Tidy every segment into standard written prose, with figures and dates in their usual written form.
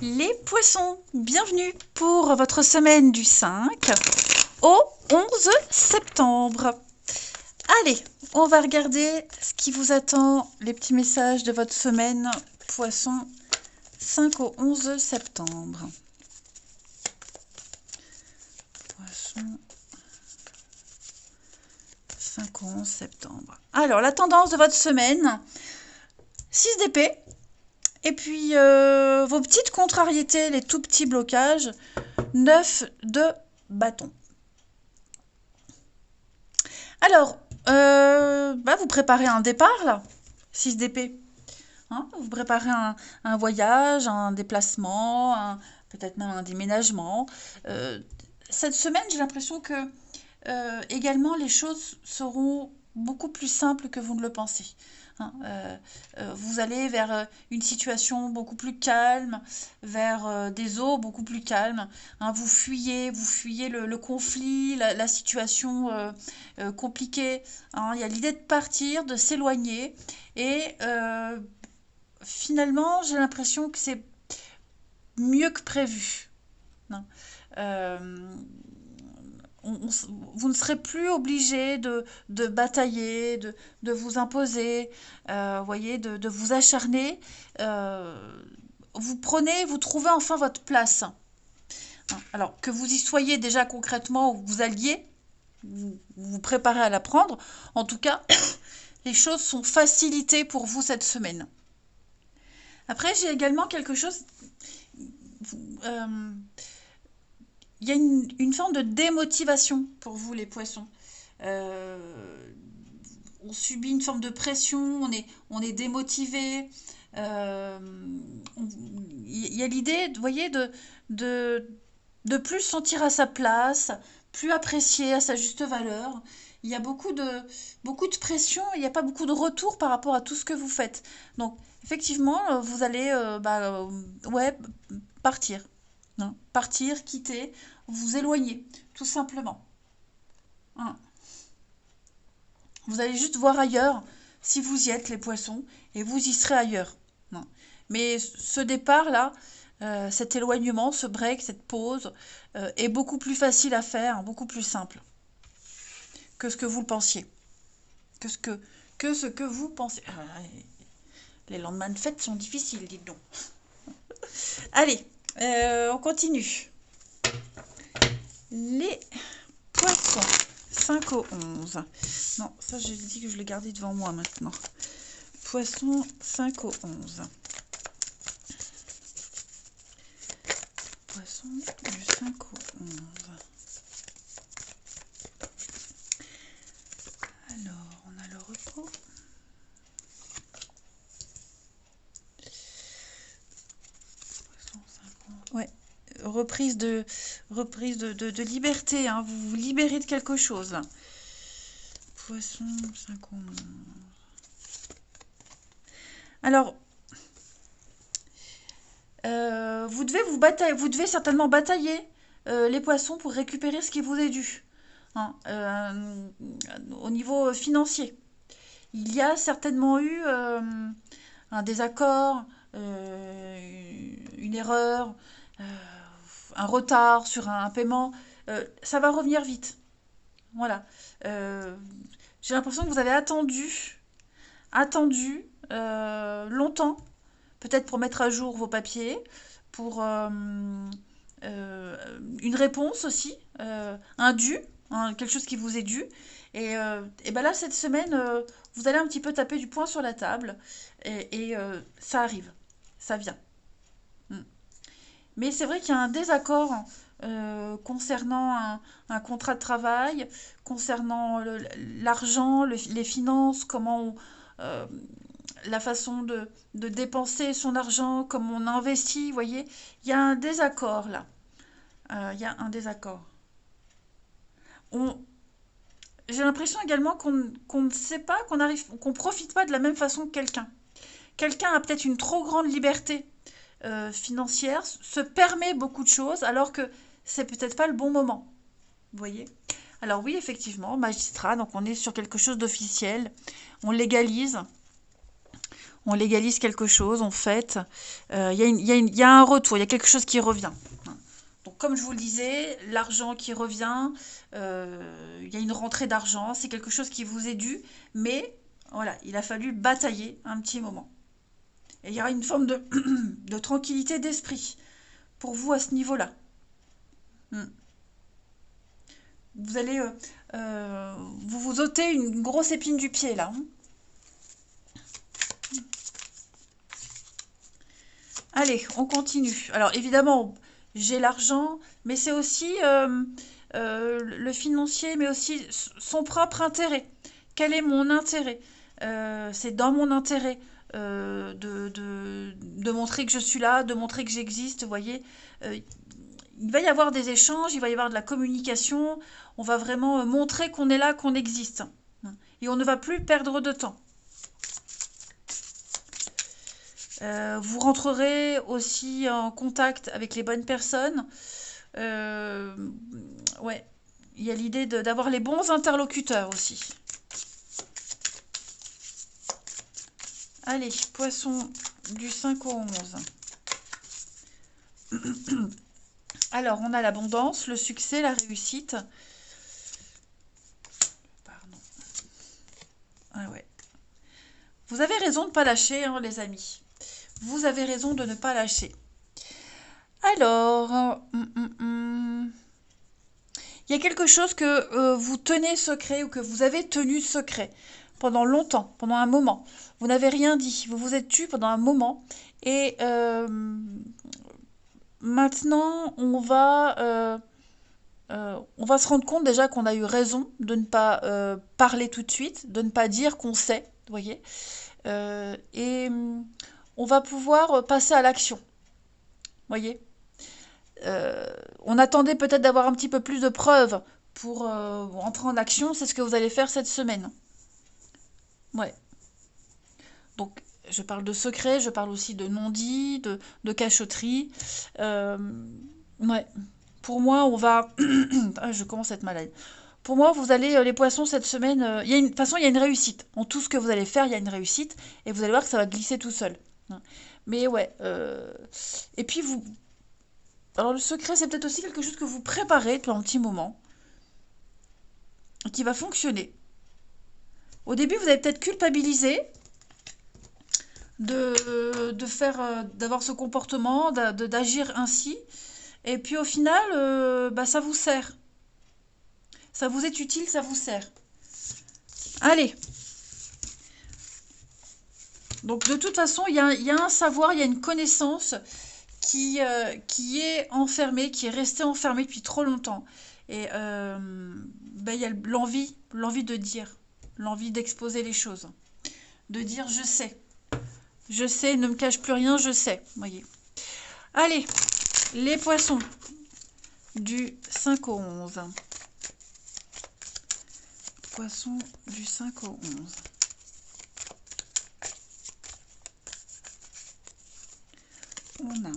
Les poissons, bienvenue pour votre semaine du 5 au 11 septembre. Allez, on va regarder ce qui vous attend, les petits messages de votre semaine poisson 5 au 11 septembre. Poisson 5 au 11 septembre. Alors, la tendance de votre semaine, 6 d'épée. Et puis, vos petites contrariétés, les tout petits blocages, 9 de bâton. Alors, vous préparez un départ, là, 6 d'épée. Hein, vous préparez un voyage, un déplacement, peut-être même un déménagement. Cette semaine, j'ai l'impression que également les choses seront beaucoup plus simples que vous ne le pensez. Hein, vous allez vers une situation beaucoup plus calme, vers des eaux beaucoup plus calmes. Hein, vous fuyez le conflit, la situation compliquée. Hein, il y a l'idée de partir, de s'éloigner. Et finalement, j'ai l'impression que c'est mieux que prévu. Hein. Vous ne serez plus obligé de batailler, de vous imposer, voyez, de vous acharner. Vous trouvez enfin votre place. Alors, que vous y soyez déjà concrètement ou vous alliez, vous vous préparez à la prendre. En tout cas, les choses sont facilitées pour vous cette semaine. Après, j'ai également quelque chose... il y a une forme de démotivation pour vous, les poissons. On subit une forme de pression, on est démotivé. Il y a l'idée, vous voyez, de plus se sentir à sa place, plus apprécié à sa juste valeur. Il y a beaucoup de pression, il n'y a pas beaucoup de retour par rapport à tout ce que vous faites. Donc, effectivement, vous allez partir. Hein. Partir, quitter, vous éloigner, tout simplement. Hein. Vous allez juste voir ailleurs si vous y êtes, les poissons, et vous y serez ailleurs. Hein. Mais ce départ-là, cet éloignement, ce break, cette pause, est beaucoup plus facile à faire, beaucoup plus simple que ce que vous le pensiez. Que ce que vous pensez. Les lendemains de fête sont difficiles, dites donc. Allez, on continue. Les poissons, 5 au 11. Non, ça j'ai dit que je l'ai gardé devant moi maintenant. Poisson, 5 au 11. Poisson du 5 au 11. Alors, on a le repos. Poisson, 5 au 11. Ouais. Reprise de liberté, hein. Vous vous libérez de quelque chose. Poisson, 5 au 11. Alors, vous devez certainement batailler les poissons pour récupérer ce qui vous est dû. Hein, au niveau financier. Il y a certainement eu un désaccord, une erreur, un retard sur un paiement. Ça va revenir vite. Voilà. J'ai l'impression que vous avez attendu longtemps, peut-être pour mettre à jour vos papiers, pour une réponse aussi, un dû, hein, quelque chose qui vous est dû. Et ben là, cette semaine, vous allez un petit peu taper du poing sur la table et ça arrive, ça vient. Mm. Mais c'est vrai qu'il y a un désaccord concernant un contrat de travail, concernant l'argent, les finances, euh, la façon de dépenser son argent, comment on investit, vous voyez. Il y a un désaccord là. Il y a un désaccord. On, j'ai l'impression également qu'on ne sait pas, qu'on profite pas de la même façon que quelqu'un. Quelqu'un a peut-être une trop grande liberté financière, se permet beaucoup de choses, alors que c'est peut-être pas le bon moment. Vous voyez? Alors oui, effectivement, magistrat, donc on est sur quelque chose d'officiel, on légalise, on légalise quelque chose, on fête. Il y a un retour, il y a quelque chose qui revient. Donc, comme je vous le disais, l'argent qui revient, il y a une rentrée d'argent, c'est quelque chose qui vous est dû, mais voilà, il a fallu batailler un petit moment. Et il y aura une forme de, de tranquillité d'esprit pour vous à ce niveau-là. Hmm. Vous allez vous vous ôtez une grosse épine du pied là, hein. Allez, on continue. Alors évidemment, j'ai l'argent, mais c'est aussi le financier, mais aussi son propre intérêt. Quel est mon intérêt? C'est dans mon intérêt de montrer que je suis là, de montrer que j'existe, vous voyez. Euh, il va y avoir des échanges, il va y avoir de la communication, on va vraiment montrer qu'on est là, qu'on existe. Et on ne va plus perdre de temps. Vous rentrerez aussi en contact avec les bonnes personnes. Euh, ouais, il y a l'idée d'avoir les bons interlocuteurs aussi. Allez, poisson du 5 au 11. Alors, on a l'abondance, le succès, la réussite. Pardon. Ah ouais. Vous avez raison de ne pas lâcher, hein, les amis. Vous avez raison de ne pas lâcher. Alors, il y a quelque chose que vous tenez secret ou que vous avez tenu secret pendant longtemps, pendant un moment. Vous n'avez rien dit, vous vous êtes tu pendant un moment. Et maintenant, on va se rendre compte déjà qu'on a eu raison de ne pas parler tout de suite, de ne pas dire qu'on sait, vous voyez. Et on va pouvoir passer à l'action, vous voyez. On attendait peut-être d'avoir un petit peu plus de preuves pour entrer en action. C'est ce que vous allez faire cette semaine. Ouais. Donc, je parle de secret, je parle aussi de non-dit, de cachotterie. Euh, ouais. Pour moi, on va... Ah, je commence à être malade. Pour moi, vous allez, les poissons, cette semaine... de toute façon, il y a une réussite. En tout ce que vous allez faire, il y a une réussite. Et vous allez voir que ça va glisser tout seul. Mais ouais. Et puis, vous... Alors, le secret, c'est peut-être aussi quelque chose que vous préparez depuis un petit moment. Et qui va fonctionner. Au début, vous allez peut-être culpabiliser de faire, d'avoir ce comportement, d'agir ainsi. Et puis au final, bah, ça vous sert. Ça vous est utile, ça vous sert. Allez. Donc de toute façon, il y a un savoir, il y a une connaissance qui est enfermée, qui est restée enfermée depuis trop longtemps. Et bah, il y a l'envie de dire, l'envie d'exposer les choses. De dire je sais. Je sais, ne me cache plus rien, je sais. Voyez. Allez, les poissons du 5 au 11. Poissons du 5 au 11. On a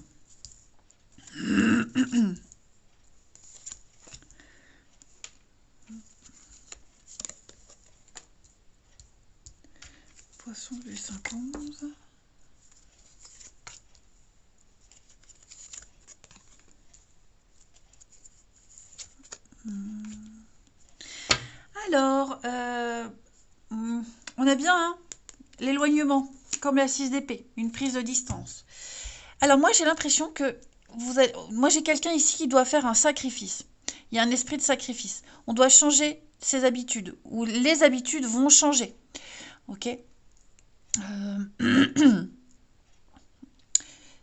poisson du 5 au 11. Alors, on a bien hein, l'éloignement, comme la 6 d'épée, une prise de distance. Alors moi, j'ai l'impression que moi, j'ai quelqu'un ici qui doit faire un sacrifice. Il y a un esprit de sacrifice. On doit changer ses habitudes, ou les habitudes vont changer. Ok.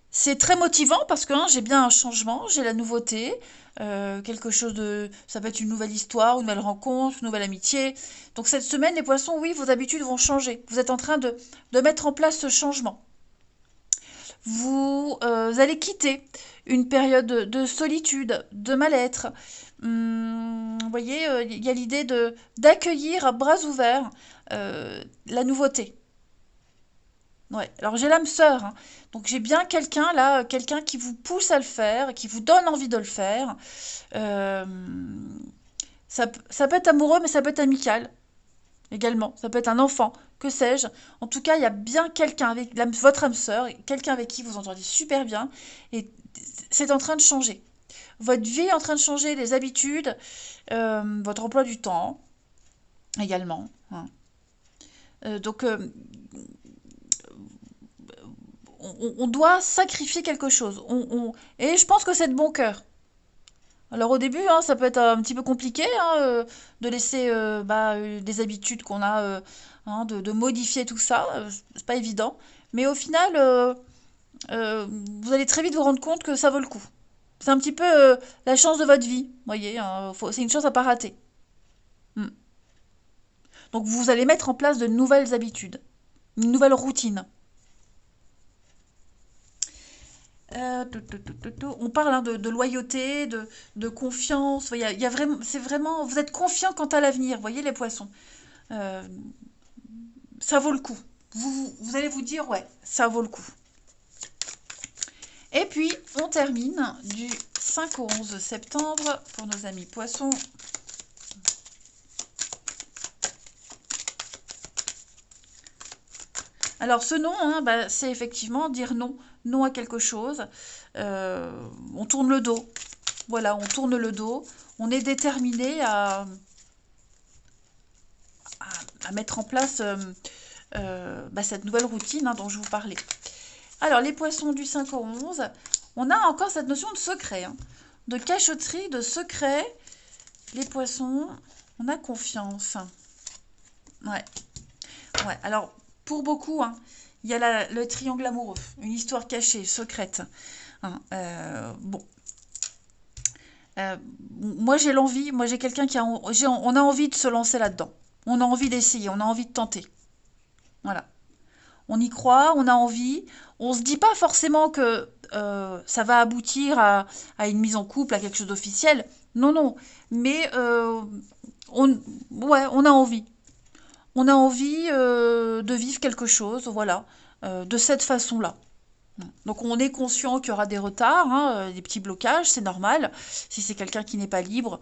C'est très motivant parce que hein, j'ai bien un changement, j'ai la nouveauté, quelque chose de... Ça peut être une nouvelle histoire, une nouvelle rencontre, une nouvelle amitié. Donc cette semaine, les poissons, oui, vos habitudes vont changer. Vous êtes en train de mettre en place ce changement. Vous allez quitter une période de solitude, de mal-être. Vous voyez, il y a l'idée d'accueillir à bras ouverts la nouveauté. Ouais, alors j'ai l'âme sœur, hein. Donc j'ai bien quelqu'un là, quelqu'un qui vous pousse à le faire, qui vous donne envie de le faire. Euh, ça peut être amoureux, mais ça peut être amical. également. Ça peut être un enfant, que sais-je. En tout cas, il y a bien quelqu'un avec votre âme sœur, quelqu'un avec qui vous entendez super bien, et c'est en train de changer. Votre vie est en train de changer, les habitudes, votre emploi du temps également, hein. Donc, on doit sacrifier quelque chose. Et je pense que c'est de bon cœur. Alors au début, hein, ça peut être un petit peu compliqué, hein, de laisser des habitudes qu'on a, hein, de modifier tout ça. C'est pas évident. Mais au final, euh, vous allez très vite vous rendre compte que ça vaut le coup. C'est un petit peu la chance de votre vie, vous voyez, hein, c'est une chance à pas rater. Hmm. Donc vous allez mettre en place de nouvelles habitudes, une nouvelle routine. On parle, hein, de loyauté, de confiance. Il y a vraiment, c'est vraiment, vous êtes confiant quant à l'avenir. Voyez les poissons. Euh, Ça vaut le coup. Vous allez vous dire, ouais, ça vaut le coup. Et puis, on termine du 5 au 11 septembre pour nos amis poissons. Alors, ce non, hein, c'est effectivement dire non. Non à quelque chose. On tourne le dos. Voilà, on tourne le dos. On est déterminé à mettre en place cette nouvelle routine, hein, dont je vous parlais. Alors, les poissons du 5 au 11, on a encore cette notion de secret, hein, de cachotterie, de secret. Les poissons, on a confiance. Ouais, ouais. Alors, pour beaucoup, hein, il y a le triangle amoureux, une histoire cachée, secrète, hein. Bon, moi j'ai l'envie, moi j'ai quelqu'un on a envie de se lancer là-dedans. On a envie d'essayer, on a envie de tenter. Voilà. On y croit, on a envie. On se dit pas forcément que ça va aboutir à une mise en couple, à quelque chose d'officiel. Non, non. Mais ouais, on a envie. On a envie de vivre quelque chose, voilà, de cette façon-là. Donc on est conscient qu'il y aura des retards, hein, des petits blocages, c'est normal, si c'est quelqu'un qui n'est pas libre.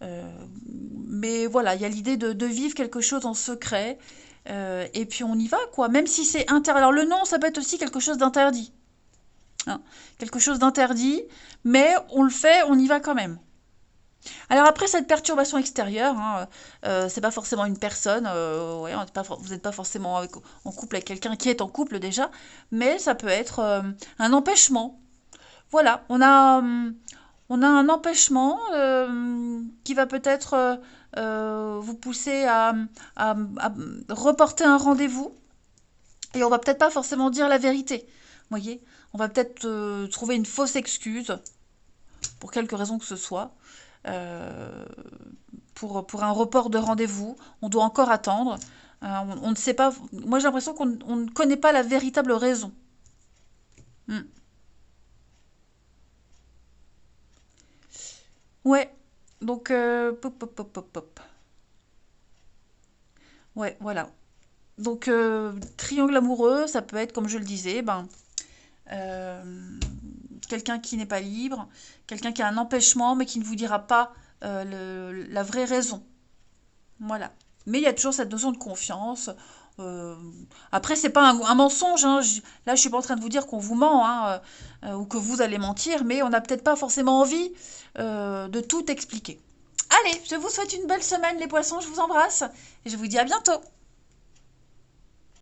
Euh, mais voilà, il y a l'idée de vivre quelque chose en secret, et puis on y va, quoi. Même si c'est interdit. Alors le non, ça peut être aussi quelque chose d'interdit, hein. Quelque chose d'interdit, mais on le fait, on y va quand même. Alors après cette perturbation extérieure, hein, c'est pas forcément une personne, ouais, vous n'êtes pas forcément en couple avec quelqu'un qui est en couple déjà, mais ça peut être un empêchement. Voilà, on a un empêchement qui va peut-être vous pousser à reporter un rendez-vous, et on va peut-être pas forcément dire la vérité. Vous voyez, on va peut-être trouver une fausse excuse pour quelque raison que ce soit. euh, pour un report de rendez-vous. On doit encore attendre. On ne sait pas. Moi, j'ai l'impression qu'on ne connaît pas la véritable raison. Hmm. Ouais. Donc, pop, pop, pop, pop, pop. Ouais, voilà. Donc, triangle amoureux, ça peut être, comme je le disais, euh, quelqu'un qui n'est pas libre, quelqu'un qui a un empêchement, mais qui ne vous dira pas la vraie raison. Voilà. Mais il y a toujours cette notion de confiance. Euh, Après, c'est pas un mensonge, hein. Là, je suis pas en train de vous dire qu'on vous ment, hein, ou que vous allez mentir, mais on n'a peut-être pas forcément envie de tout expliquer. Allez, je vous souhaite une belle semaine, les poissons. Je vous embrasse et je vous dis à bientôt.